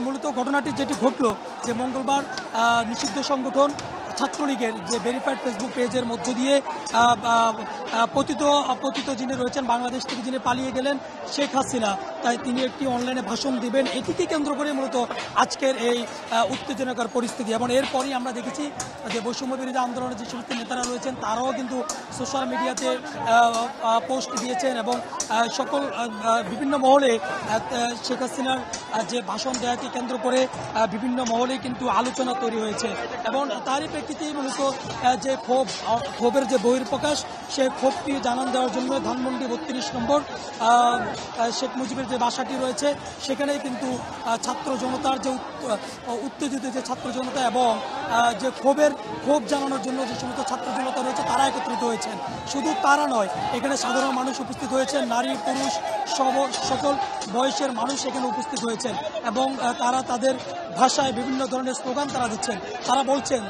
মূলত ঘটনাটি যেটি ঘটলো যে মঙ্গলবার নিষিদ্ধ সংগঠন ছাত্রলীগের যে ভেরিফাইড ফেসবুক পেজের মধ্য দিয়ে পতিত যিনি রয়েছেন বাংলাদেশ থেকে যিনি পালিয়ে গেলেন শেখ হাসিনা, তাই তিনি একটি অনলাইনে ভাষণ দিবেন, এটিকে কেন্দ্র করে মূলত আজকের এই উত্তেজনাকর পরিস্থিতি। এবং এরপরই আমরা দেখেছি যে বৈষম্য বিরোধী আন্দোলনের যে সমস্ত নেতারা রয়েছেন তারাও কিন্তু সোশ্যাল মিডিয়াতে পোস্ট দিয়েছেন এবং সকল বিভিন্ন মহলে শেখ হাসিনার যে ভাষণ দেওয়াকে কেন্দ্র করে বিভিন্ন মহলে কিন্তু আলোচনা তৈরি হয়েছে। এবং তারই প্রেক্ষিতেই মূলত যে ক্ষোভের যে বহিঃপ্রকাশ, সে ক্ষোভটি জানান দেওয়ার জন্য ধানমন্ডি 32 নম্বর শেখ মুজিবের যে বাসাটি রয়েছে সেখানেই কিন্তু ছাত্র জনতার যে উত্তেজিত যে ছাত্র জনতা এবং যে ক্ষোভ জানানোর জন্য যে সমস্ত ছাত্র জনতা রয়েছে তারা একত্রিত হয়েছেন। শুধু তারা নয়, এখানে সাধারণ মানুষ উপস্থিত হয়েছেন, নারী পুরুষ সকল বয়সের মানুষ এখানে উপস্থিত হয়েছেন এবং তারা তাদের ভাষায় বিভিন্ন ধরনের স্লোগান তারা দিচ্ছেন। তারা বলছেন